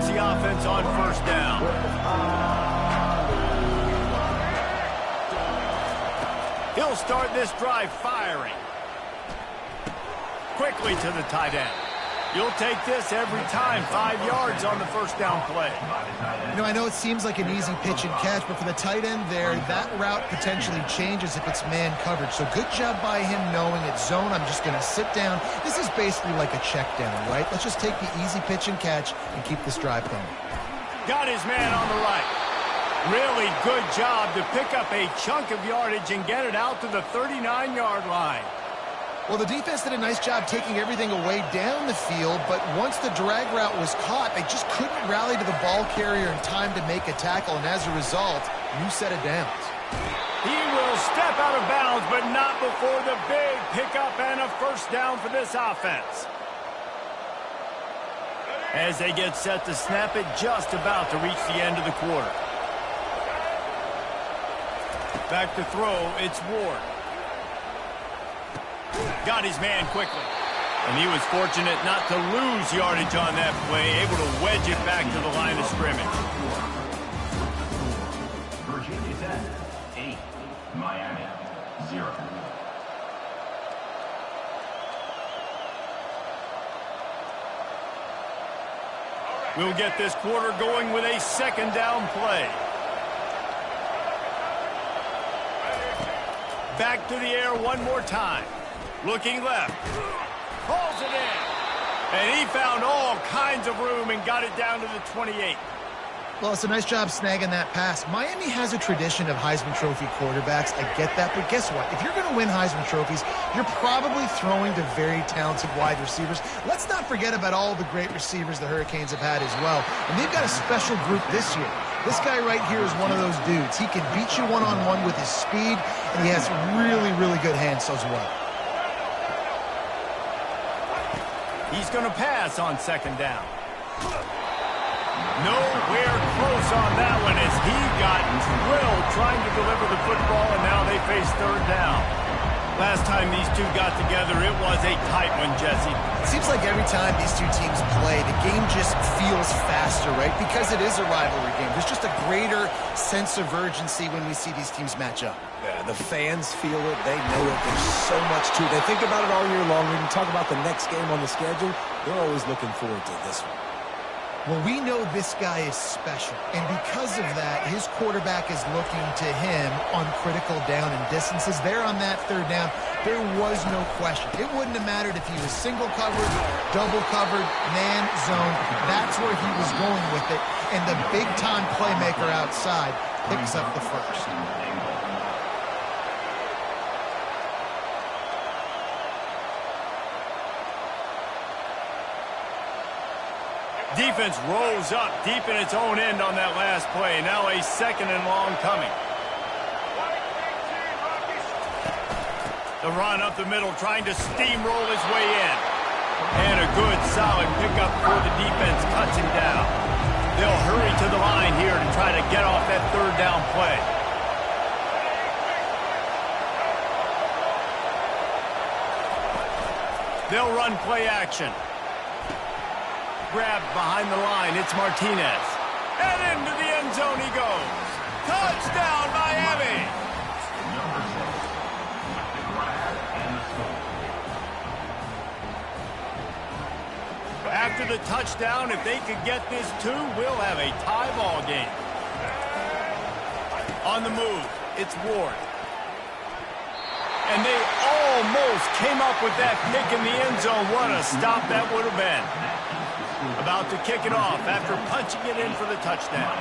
puts the offense on first down. He'll start this drive firing. Quickly to the tight end. You'll take this every time. 5 yards on the first down play. You know, I know it seems like an easy pitch and catch, but for the tight end there, that route potentially changes if it's man coverage. So good job by him knowing it's zone. I'm just going to sit down. This is basically like a check down, right? Let's just take the easy pitch and catch and keep this drive going. Got his man on the right. Really good job to pick up a chunk of yardage and get it out to the 39-yard line. Well, the defense did a nice job taking everything away down the field, but once the drag route was caught, they just couldn't rally to the ball carrier in time to make a tackle, and as a result, new set of downs. He will step out of bounds, but not before the big pickup and a first down for this offense. As they get set to snap it, just about to reach the end of the quarter. Back to throw, it's Ward. Got his man quickly. And he was fortunate not to lose yardage on that play, able to wedge it back to the line of scrimmage. Virginia Tech, 8. Miami, 0. We'll get this quarter going with a second down play. Back to the air one more time. Looking left. Pulls it in. And he found all kinds of room and got it down to the 28. Well, it's a nice job snagging that pass. Miami has a tradition of Heisman Trophy quarterbacks. I get that, but guess what? If you're going to win Heisman Trophies, you're probably throwing to very talented wide receivers. Let's not forget about all the great receivers the Hurricanes have had as well. And they've got a special group this year. This guy right here is one of those dudes. He can beat you one-on-one with his speed, and he has really, really good hands as well. He's going to pass on second down. Nowhere close on that one as he got drilled trying to deliver the football, and now they face third down. Last time these two got together, it was a tight one, Jesse. It seems like every time these two teams play, the game just feels faster, right? Because it is a rivalry game. There's just a greater sense of urgency when we see these teams match up. Yeah, the fans feel it. They know it. There's so much to it. They think about it all year long. We can talk about the next game on the schedule. They're always looking forward to this one. Well, we know this guy is special, and because of that, his quarterback is looking to him on critical down and distances. There on that third down, there was no question. It wouldn't have mattered if he was single covered, double covered, man, zone. That's where he was going with it, and the big-time playmaker outside picks up the first. Defense rolls up deep in its own end on that last play. Now a second and long coming. The run up the middle, trying to steamroll his way in. And a good, solid pickup before the defense cuts him down. They'll hurry to the line here to try to get off that third down play. They'll run play action. Grabbed behind the line, it's Martinez. And into the end zone he goes. Touchdown, Miami! After the touchdown, if they could get this too, we'll have a tie ball game. On the move, it's Ward. And they almost came up with that pick in the end zone. What a stop that would have been. About to kick it off after punching it in for the touchdown.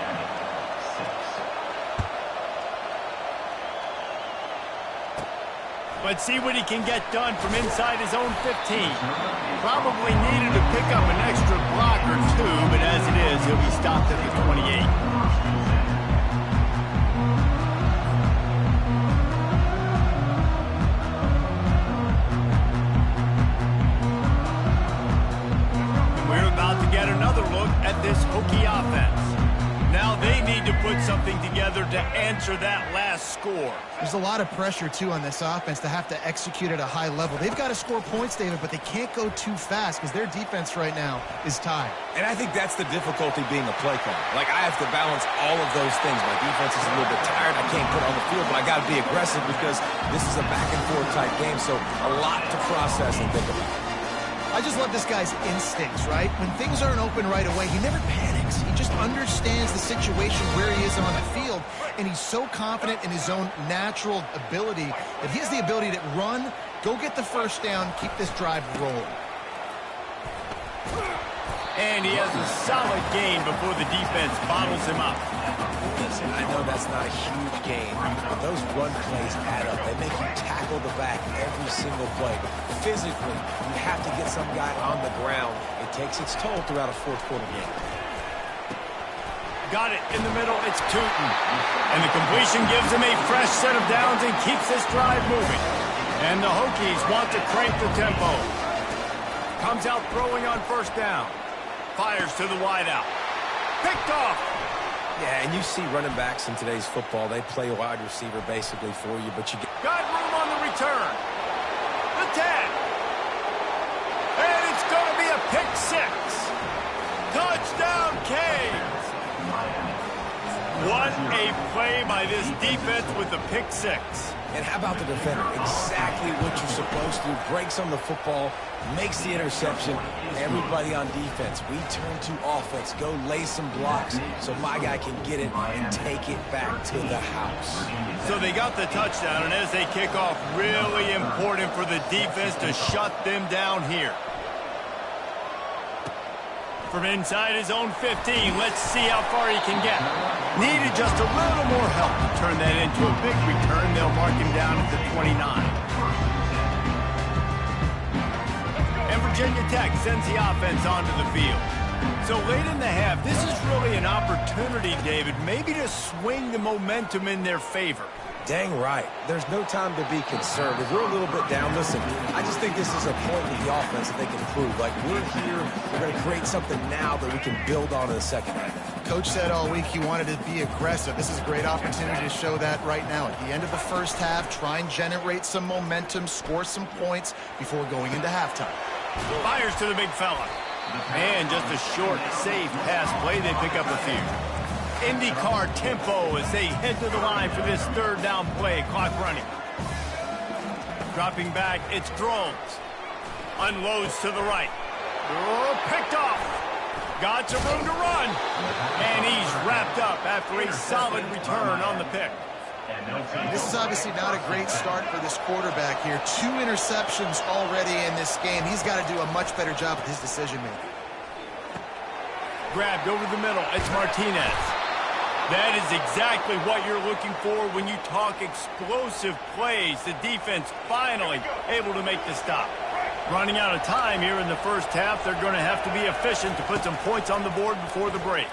Let's see what he can get done from inside his own 15. Probably needed to pick up an extra block or two, but as it is, he'll be stopped at the 28. We're about to get another look at this Hokie offense. Now they need to put something something together to answer that last score. There's a lot of pressure, too, on this offense to have to execute at a high level. They've got to score points, David, but they can't go too fast because their defense right now is tied. And I think that's the difficulty being a play caller. Like, I have to balance all of those things. My defense is a little bit tired. I can't put it on the field, but I got to be aggressive because this is a back-and-forth type game, so a lot to process and think about. I just love this guy's instincts, right? When things aren't open right away, he never panics. He just understands the situation where he is on the field, and he's so confident in his own natural ability that he has the ability to run, go get the first down, keep this drive rolling. And he has a solid gain before the defense bottles him up. Listen, I know that's not a huge gain, but those run plays add up. They make you tackle the back every single play. Physically, you have to get some guy on the ground. It takes its toll throughout a fourth-quarter game. Got it in the middle. It's Tootin. And the completion gives him a fresh set of downs and keeps this drive moving. And the Hokies want to crank the tempo. Comes out throwing on first down. Fires to the wideout. Picked off. Yeah, and you see running backs in today's football, they play wide receiver basically for you, but you get... Got room on the return. The 10. And it's going to be a pick six. Touchdown, Canes. What a play by this defense with the pick six. And how about the defender? Exactly what you're supposed to do. Breaks on the football, makes the interception. Everybody on defense, we turn to offense. Go lay some blocks so my guy can get it and take it back to the house. So they got the touchdown, and as they kick off, really important for the defense to shut them down here. From inside his own 15, let's see how far he can get. Needed just a little more help to turn that into a big return. They'll mark him down at the 29. And Virginia Tech sends the offense onto the field. So late in the half, this is really an opportunity, David, maybe to swing the momentum in their favor. Dang right. There's no time to be concerned. If we're a little bit down, listen, I just think this is a point with the offense that they can improve. Like, we're here, we're going to create something now that we can build on in the second half. Coach said all week he wanted to be aggressive. This is a great opportunity to show that right now. At the end of the first half, try and generate some momentum, score some points before going into halftime. Fires to the big fella. And just a short, safe pass play. They pick up a few. IndyCar tempo as they head to the line for this third down play. Clock running. Dropping back, it's Drones. Unloads to the right. Oh, picked off. Got some room to run. And he's wrapped up after a solid return on the pick. This is obviously not a great start for this quarterback here. 2 interceptions already in this game. He's got to do a much better job with his decision-making. Grabbed over the middle. It's Martinez. That is exactly what you're looking for when you talk explosive plays. The defense finally able to make the stop. Running out of time here in the first half. They're going to have to be efficient to put some points on the board before the break.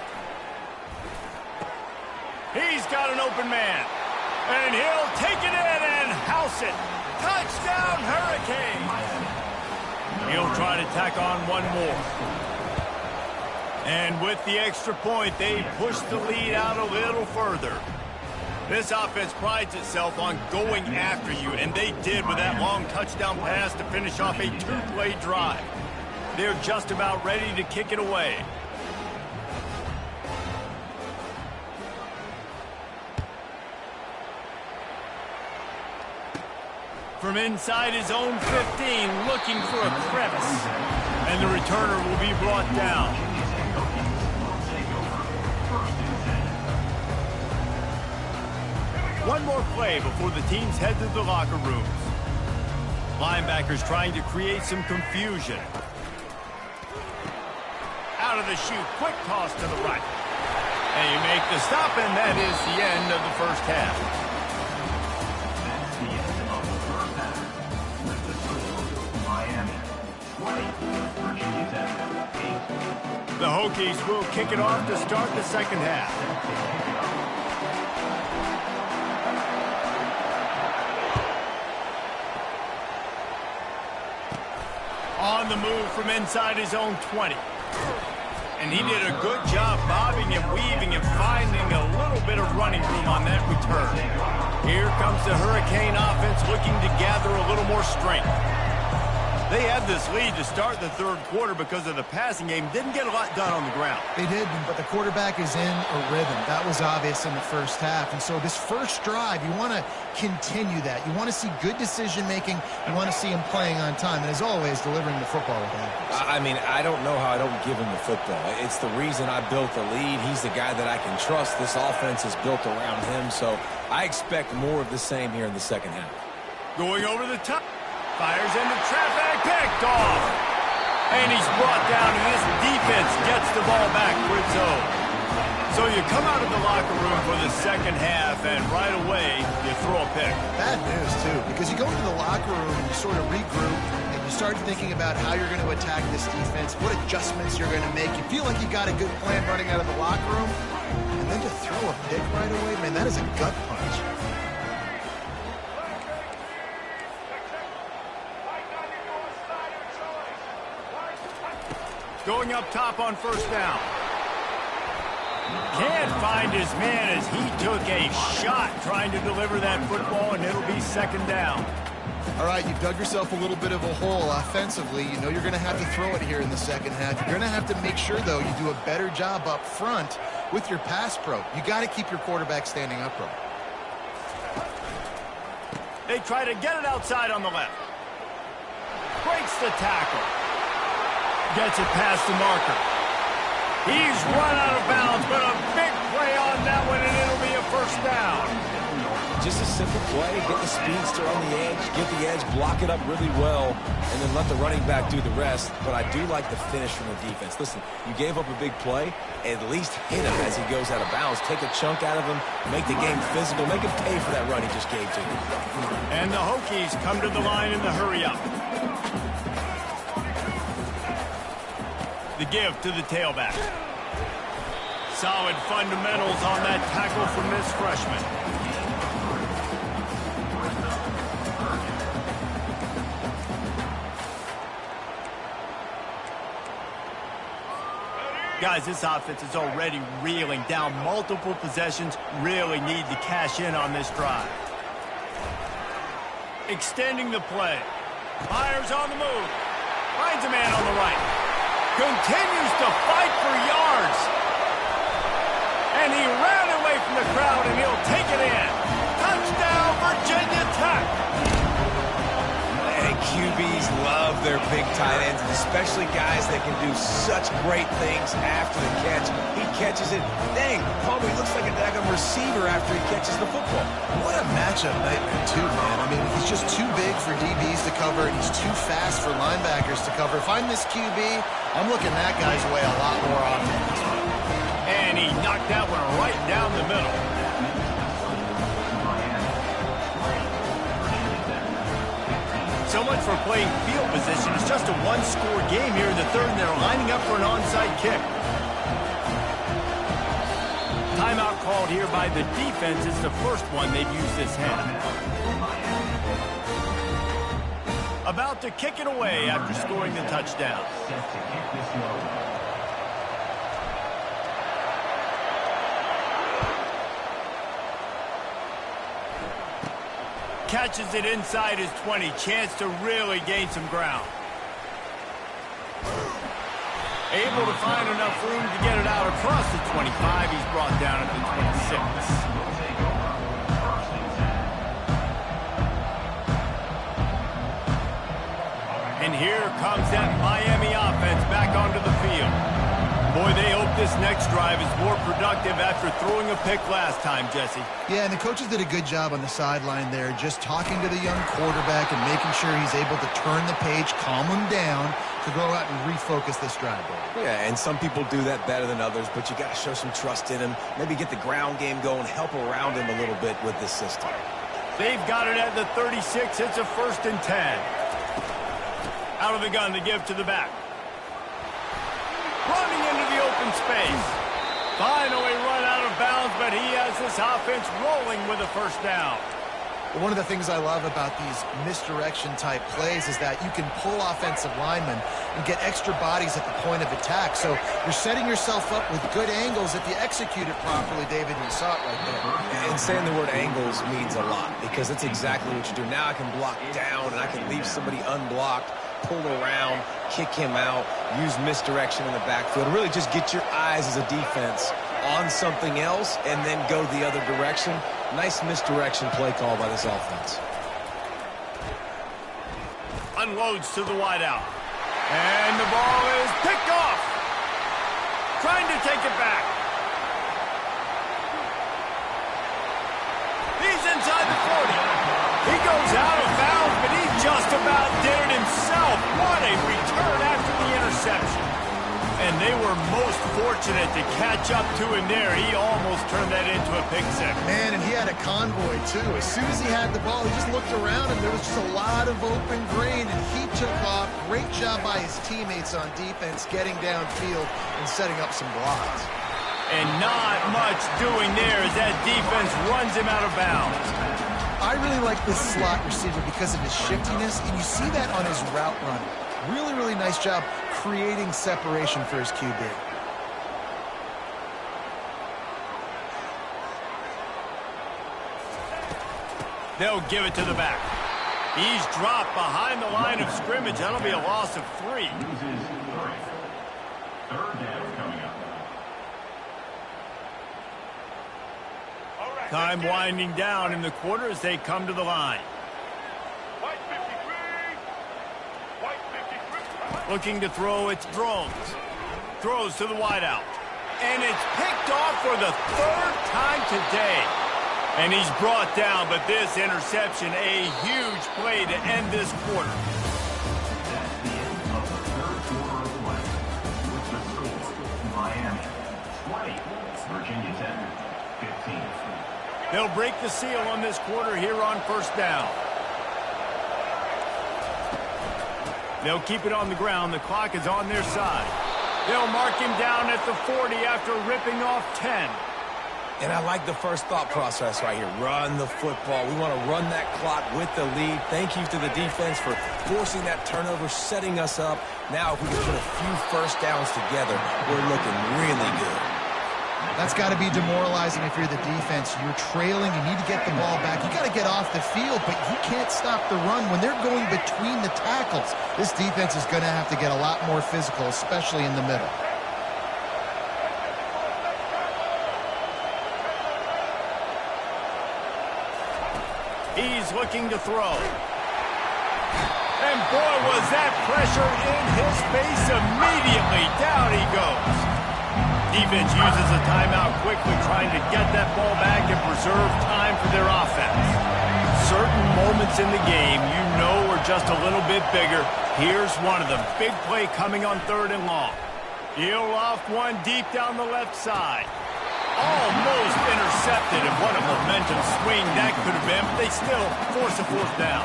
He's got an open man. And he'll take it in and house it. Touchdown, Hurricanes. He'll try to tack on one more. And with the extra point, they push the lead out a little further. This offense prides itself on going after you, and they did with that long touchdown pass to finish off a 2-play drive. They're just about ready to kick it away. From inside his own 15, looking for a crevice. And the returner will be brought down. One more play before the teams head to the locker rooms. Linebackers trying to create some confusion. Out of the chute, quick toss to the right. And you make the stop, and that is the end of the first half. That's the end of the first half. With the score, Miami 20, Virginia Tech 8. The Hokies will kick it off to start the second half. On the move from inside his own 20. And he did a good job bobbing and weaving and finding a little bit of running return. Here comes the Hurricane offense looking to gather a little more strength. They had this lead to start the third quarter because of the passing game. Didn't get a lot done on the ground. They did, but the quarterback is in a rhythm. That was obvious in the first half. And so this first drive, you want to continue that. You want to see good decision-making. You want to see him playing on time. And as always, delivering the football with accuracy. I mean, I don't know how I don't give him the football. It's the reason I built the lead. He's the guy that I can trust. This offense is built around him. So I expect more of the same here in the second half. Going over the top. Fires into traffic, picked off. And he's brought down, and this defense gets the ball back for its own. So you come out of the locker room for the second half, and right away, you throw a pick. Bad news, too, because you go into the locker room and you sort of regroup, and you start thinking about how you're going to attack this defense, what adjustments you're going to make. You feel like you got a good plan running out of the locker room, and then to throw a pick right away, man, that is a gut punch. Going up top on first down. Can't find his man as he took a shot trying to deliver that football, and it'll be second down. All right, you've dug yourself a little bit of a hole offensively. You know you're going to have to throw it here in the second half. You're going to have to make sure, though, you do a better job up front with your pass pro. You got to keep your quarterback standing upright. They try to get it outside on the left. Breaks the tackle. Gets it past the marker. He's run out of bounds, but a big play on that one, and it'll be a first down. Just a simple play. Get the speedster on the edge, get the edge, block it up really well, and then let the running back do the rest. But I do like the finish from the defense. Listen, you gave up a big play. At least hit him as he goes out of bounds. Take a chunk out of him. Make the game physical. Make him pay for that run he just gave to you. And the Hokies come to the line in the hurry-up. The give to the tailback. Solid fundamentals on that tackle from this freshman. Guys, this offense is already reeling down multiple possessions. Really need to cash in on this drive. Extending the play. Fires on the move. Finds a man on the right. Continues to fight for yards. And he ran away from the crowd, and he'll take it in. Touchdown, Virginia Tech. And QBs love their big tight ends, especially guys that can do such great things after the catch. He catches it. Dang, probably looks like a daggone receiver after he catches the football. What a matchup nightmare, too, man. I mean, he's just too big for DBs to cover, and he's too fast for linebackers to cover. If I'm this QB, I'm looking that guy's way a lot more often. And he knocked that one right down the middle. So much for playing field position. It's just a one-score game here in the third, and they're lining up for an onside kick. Timeout called here by the defense. It's the first one they've used this half. About to kick it away after scoring the touchdown. Catches it inside his 20. Chance to really gain some ground. Able to find enough room to get it out across the 25. He's brought down at the 26. And here comes that Miami offense back onto the field. Boy, they hope this next drive is more productive after throwing a pick last time, Jesse. Yeah, and the coaches did a good job on the sideline there, just talking to the young quarterback and making sure he's able to turn the page, calm him down, to go out and refocus this drive. Yeah, and some people do that better than others, but you got to show some trust in him. Maybe get the ground game going, help around him a little bit with this system. They've got it at the 36. It's a 1st and 10. Out of the gun to give to the back. Running into the open space. Finally run out of bounds, but he has this offense rolling with a first down. One of the things I love about these misdirection type plays is that you can pull offensive linemen and get extra bodies at the point of attack. So you're setting yourself up with good angles if you execute it properly, David, and you saw it right there. And saying the word angles means a lot because that's exactly what you do. Now I can block down and I can leave somebody unblocked, pull around, kick him out, use misdirection in the backfield. Really just get your eyes as a defense on something else and then go the other direction. Nice misdirection play call by this offense. Unloads to the wideout. And the ball is picked off. Trying to take it back. He's inside the 40. He goes out of bounds, but he just about did it himself. What a return after the interception. And they were most fortunate to catch up to him there. He almost turned that into a pick six. Man, and he had a convoy, too. As soon as he had the ball, he just looked around, and there was just a lot of open green, and he took off. Great job by his teammates on defense, getting downfield and setting up some blocks. And not much doing there as that defense runs him out of bounds. I really like this slot receiver because of his shiftiness, and you see that on his route running. Really, really nice job creating separation for his QB. They'll give it to the back. He's dropped behind the line of scrimmage. That'll be a loss of 3. Loses 3. Third down coming up. Time winding down in the quarter as they come to the line. Looking to throw, it's Drones. Throws to the wideout. And it's picked off for the 3rd time today. And he's brought down, but this interception, a huge play to end this quarter. That's the end of the third quarter of play. With the score, Miami 20, Virginia Tech 15. They'll break the seal on this quarter here on first down. They'll keep it on the ground. The clock is on their side. They'll mark him down at the 40 after ripping off 10. And I like the first thought process right here. Run the football. We want to run that clock with the lead. Thank you to the defense for forcing that turnover, setting us up. Now, if we can put a few first downs together, we're looking really good. That's got to be demoralizing if you're the defense. You're trailing. You need to get the ball back. You got to get off the field, but you can't stop the run. When they're going between the tackles, this defense is going to have to get a lot more physical, especially in the middle. He's looking to throw. And boy, was that pressure in his face immediately. Down he goes. Defense uses a timeout quickly, trying to get that ball back and preserve time for their offense. Certain moments in the game you know are just a little bit bigger. Here's one of them. Big play coming on 3rd and long. He'll off one deep down the left side. Almost intercepted, and what a momentum swing that could have been, but they still force a 4th down.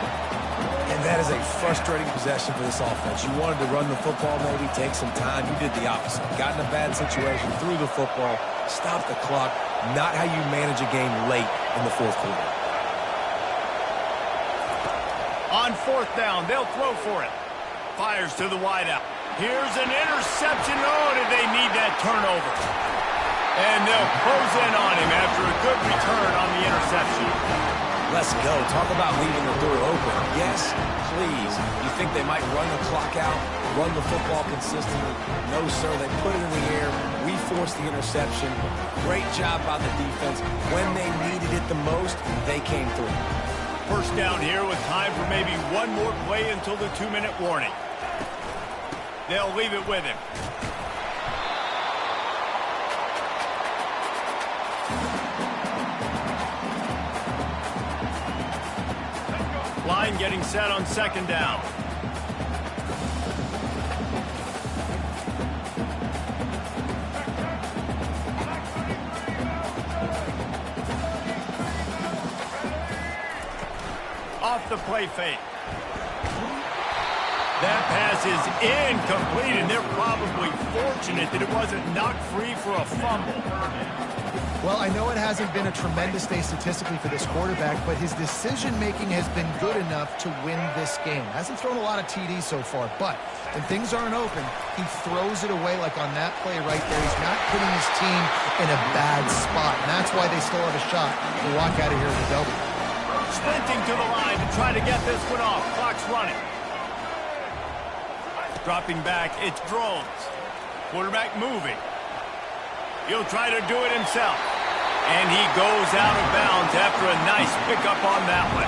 And that is a frustrating possession for this offense. You wanted to run the football, maybe take some time. You did the opposite. Got in a bad situation, threw the football, stopped the clock. Not how you manage a game late in the 4th quarter. On 4th down, they'll throw for it. Fires to the wideout. Here's an interception. Oh, did they need that turnover? And they'll close in on him after a good return on the interception. Let's go. Talk about leaving the door open. Yes, please. You think they might run the clock out, run the football consistently? No, sir. They put it in the air. We forced the interception. Great job by the defense. When they needed it the most, they came through. First down here with time for maybe one more play until the 2-minute warning. They'll leave it with him. Line getting set on 2nd down. Off the play fake. That pass is incomplete, and they're probably fortunate that it wasn't knocked free for a fumble. Well, I know it hasn't been a tremendous day statistically for this quarterback, but his decision-making has been good enough to win this game. Hasn't thrown a lot of TDs so far, but when things aren't open, he throws it away like on that play right there. He's not putting his team in a bad spot, and that's why they still have a shot to walk out of here with a W. Sprinting to the line to try to get this one off. Clock's running. Dropping back, it's Drones. Quarterback moving. He'll try to do it himself. And he goes out of bounds after a nice pickup on that one.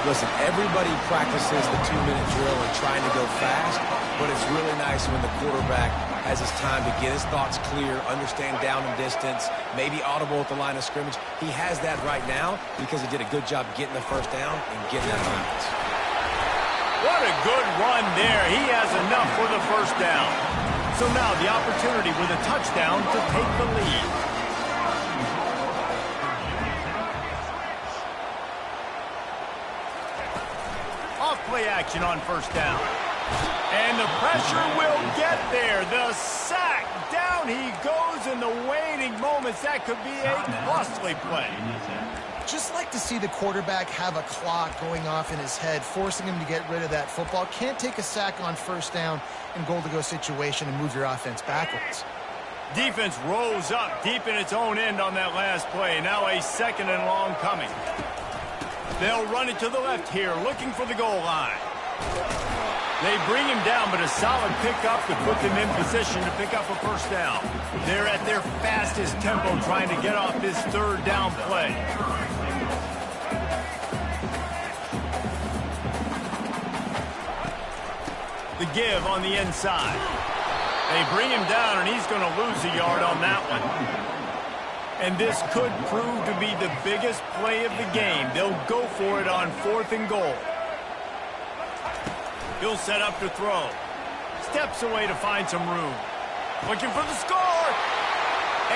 Listen, everybody practices the 2-minute drill and trying to go fast, but it's really nice when the quarterback has his time to get his thoughts clear, understand down and distance, maybe audible at the line of scrimmage. He has that right now because he did a good job getting the first down and getting out of bounds. What a good run there. He has enough for the first down. So now the opportunity with a touchdown to take the lead. Off play action on first down. And the pressure will get there. The sack. Down he goes in the waiting moments. That could be a costly play. Just like to see the quarterback have a clock going off in his head, forcing him to get rid of that football. Can't take a sack on first down in goal-to-go situation and move your offense backwards. Defense rose up deep in its own end on that last play. Now a second and long coming. They'll run it to the left here, looking for the goal line. They bring him down, but a solid pickup to put them in position to pick up a first down. They're at their fastest tempo trying to get off this third down play. The give on the inside. They bring him down, and he's going to lose a yard on that one. And this could prove to be the biggest play of the game. They'll go for it on 4th and goal. He'll set up to throw. Steps away to find some room. Looking for the score.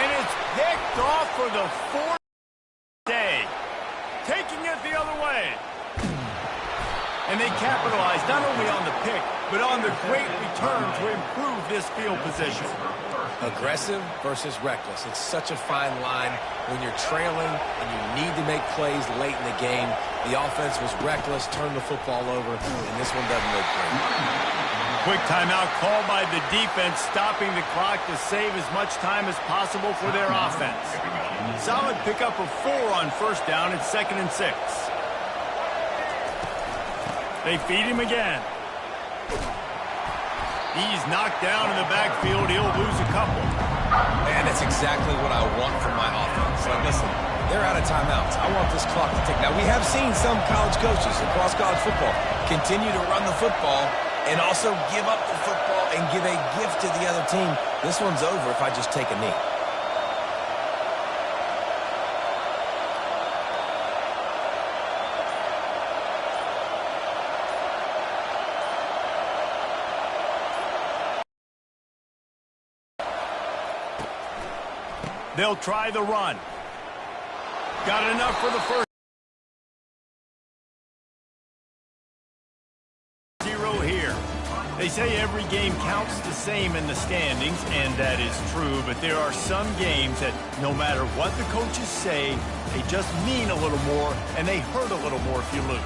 And it's picked off for the 4th day. Taking it the other way. And they capitalize not only on the pick, but on the great return to improve this field position. Aggressive versus reckless. It's such a fine line when you're trailing and you need to make plays late in the game. The offense was reckless, turned the football over, and this one doesn't look great. Quick timeout called by the defense, stopping the clock to save as much time as possible for their offense. Solid pickup of 4 on first down. It's 2nd and 6. They feed him again. He's knocked down in the backfield. He'll lose a couple. And that's exactly what I want from my offense. Like, listen, they're out of timeouts. I want this clock to tick. Now, we have seen some college coaches across college football continue to run the football and also give up the football and give a gift to the other team. This one's over if I just take a knee. They'll try the run. Got enough for the first. 0 here. They say every game counts the same in the standings, and that is true, but there are some games that no matter what the coaches say, they just mean a little more, and they hurt a little more if you lose.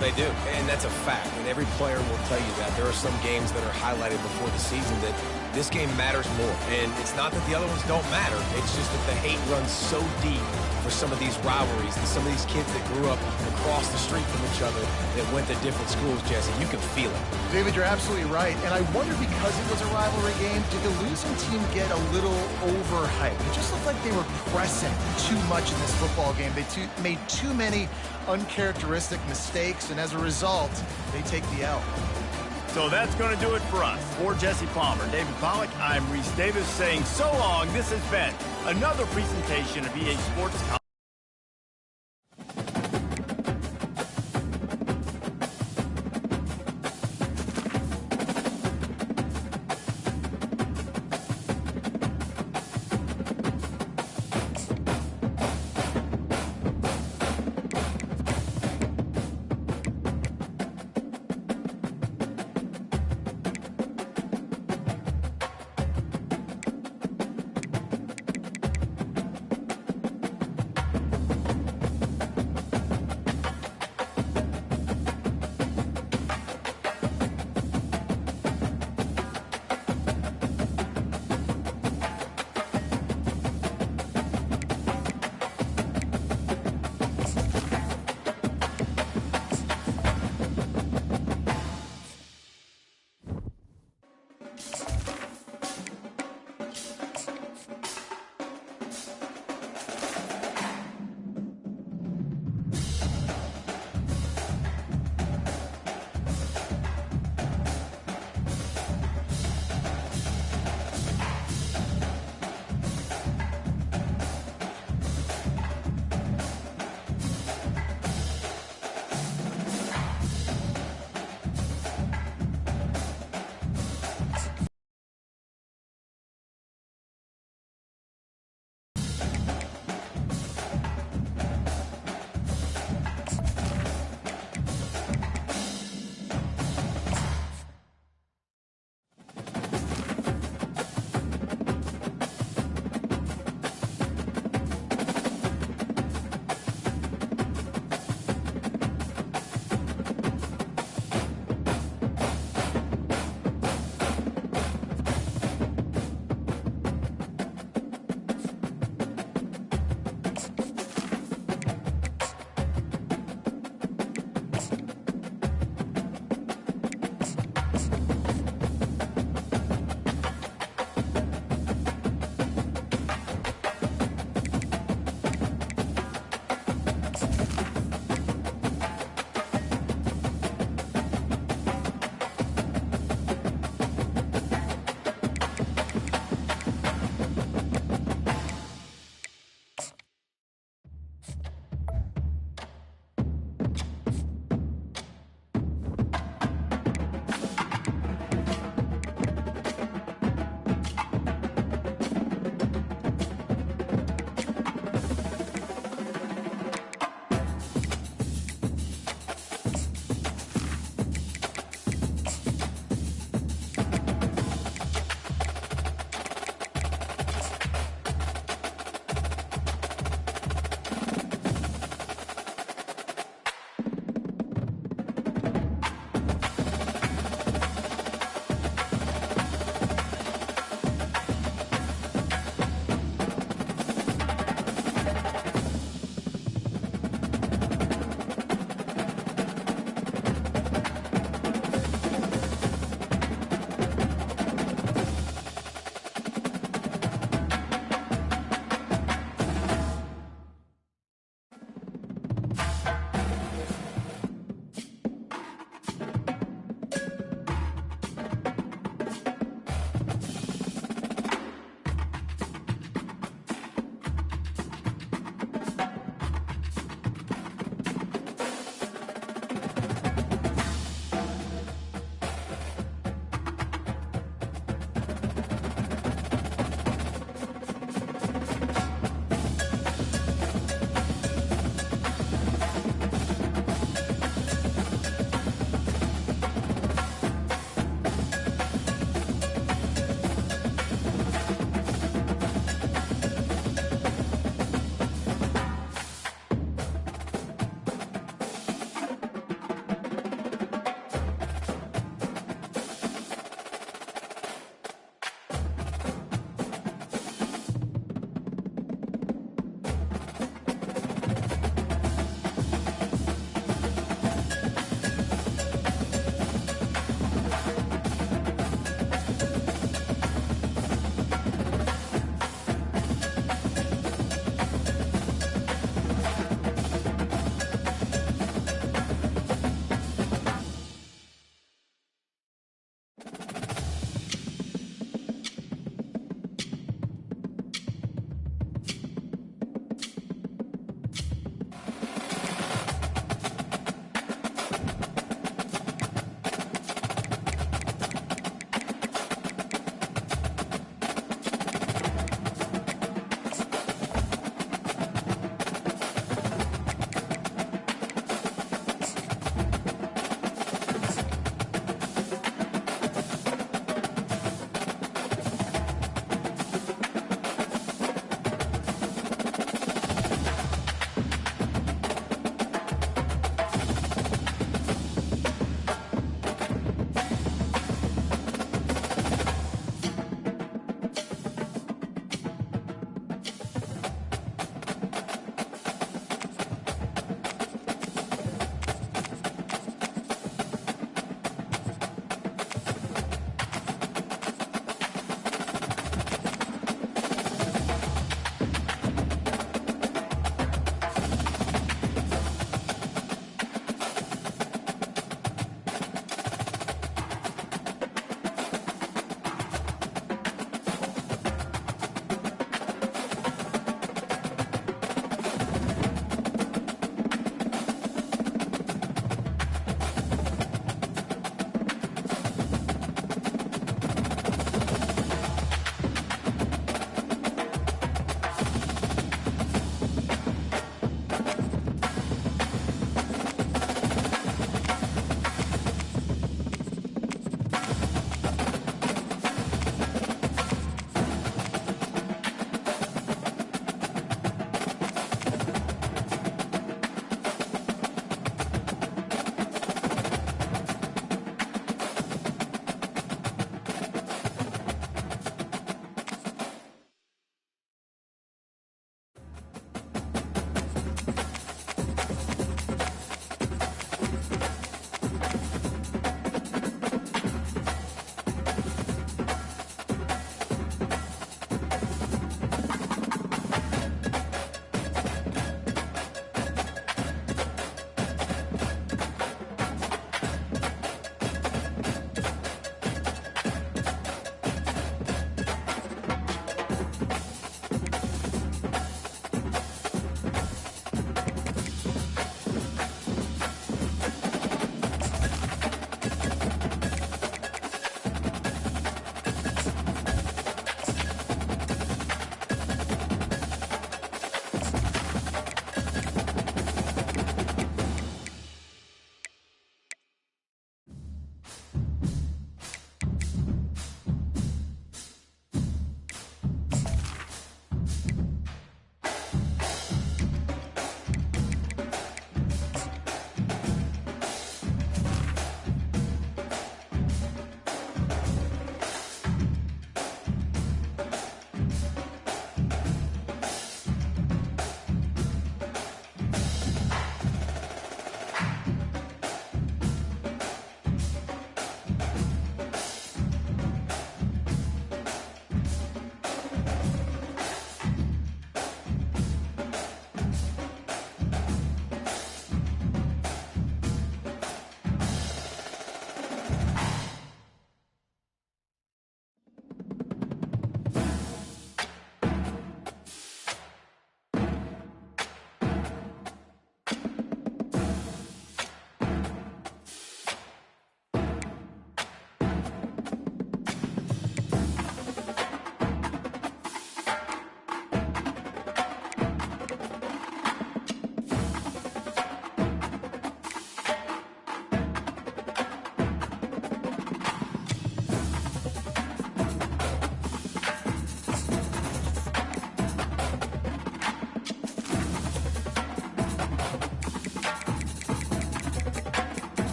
They do, and that's a fact, and every player will tell you that. There are some games that are highlighted before the season that this game matters more, and it's not that the other ones don't matter. It's just that the hate runs so deep for some of these rivalries and some of these kids that grew up across the street from each other that went to different schools, Jesse. You can feel it. David, you're absolutely right, and I wonder because it was a rivalry game, did the losing team get a little overhyped? It just looked like they were pressing too much in this football game. They made too many uncharacteristic mistakes, and as a result, they take the L. So that's going to do it for us. For Jesse Palmer, David Pollack, I'm Reese Davis saying so long. This has been another presentation of EA Sports.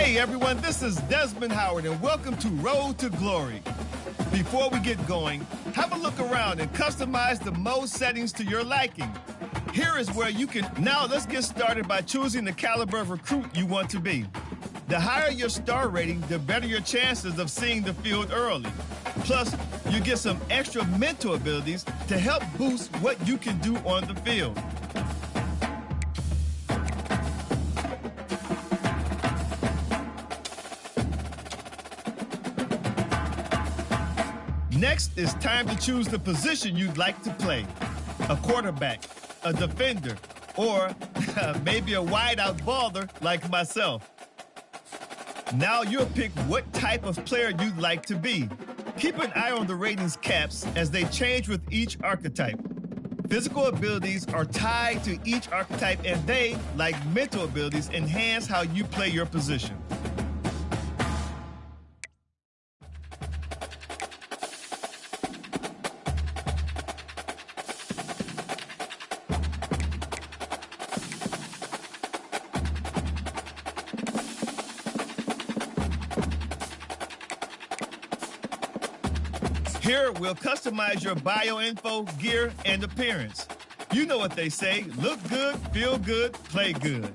Hey everyone, this is Desmond Howard and welcome to Road to Glory. Before we get going, have a look around and customize the mode settings to your liking. Here is where you can. Now let's get started by choosing the caliber of recruit you want to be. The higher your star rating, the better your chances of seeing the field early. Plus, you get some extra mental abilities to help boost what you can do on the field. Next, it's time to choose the position you'd like to play. A quarterback, a defender, or maybe a wideout baller like myself. Now you'll pick what type of player you'd like to be. Keep an eye on the ratings caps as they change with each archetype. Physical abilities are tied to each archetype and they, like mental abilities, enhance how you play your position. Here, we'll customize your bio-info, gear, and appearance. You know what they say, look good, feel good, play good.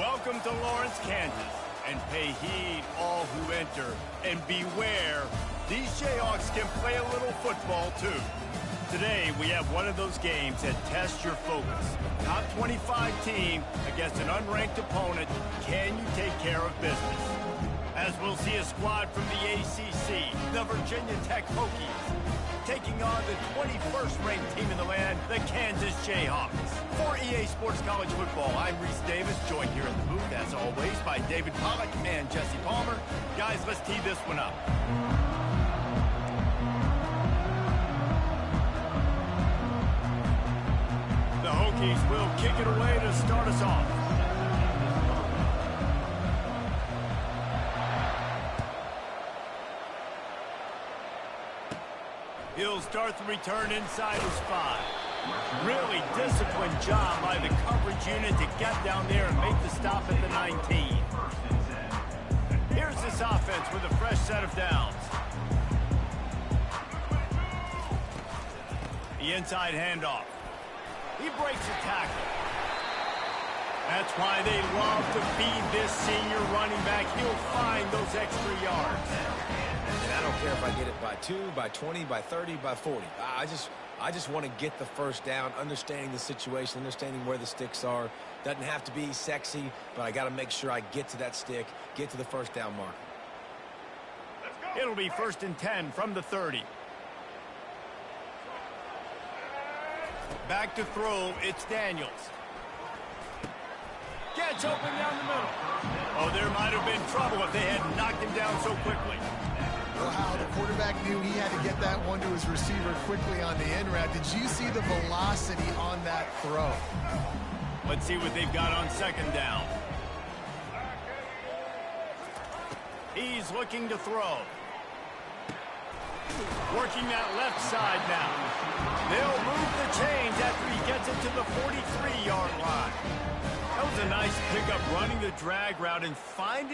Welcome to Lawrence, Kansas. And pay heed all who enter. And beware, these Jayhawks can play a little football too. Today, we have one of those games that tests your focus. Top 25 team against an unranked opponent. Can you take care of business? As we'll see a squad from the ACC, the Virginia Tech Hokies, taking on the 21st ranked team in the land, the Kansas Jayhawks. For EA Sports College Football, I'm Reese Davis, joined here in the booth, as always, by David Pollack and Jesse Palmer. Guys, let's tee this one up. The Hokies will kick it away to start us off. He'll start the return inside his 5. Really disciplined job by the coverage unit to get down there and make the stop at the 19. Here's this offense with a fresh set of downs. The inside handoff. He breaks a tackle. That's why they love to feed this senior running back. He'll find those extra yards. And I don't care if I get it by 2, by 20, by 30, by 40. I just want to get the first down, understanding the situation, understanding where the sticks are. Doesn't have to be sexy, but I got to make sure I get to that stick, get to the first down marker. It'll be 1st and 10 from the 30. Back to throw, it's Daniels. Gets open down the middle. Oh, there might have been trouble if they had knocked him down so quickly. Well, how the quarterback knew he had to get that one to his receiver quickly on the end route. Did you see the velocity on that throw? Let's see what they've got on 2nd down. He's looking to throw. Working that left side now. They'll move the chains after he gets it to the 43-yard line. That was a nice pickup running the drag route and finding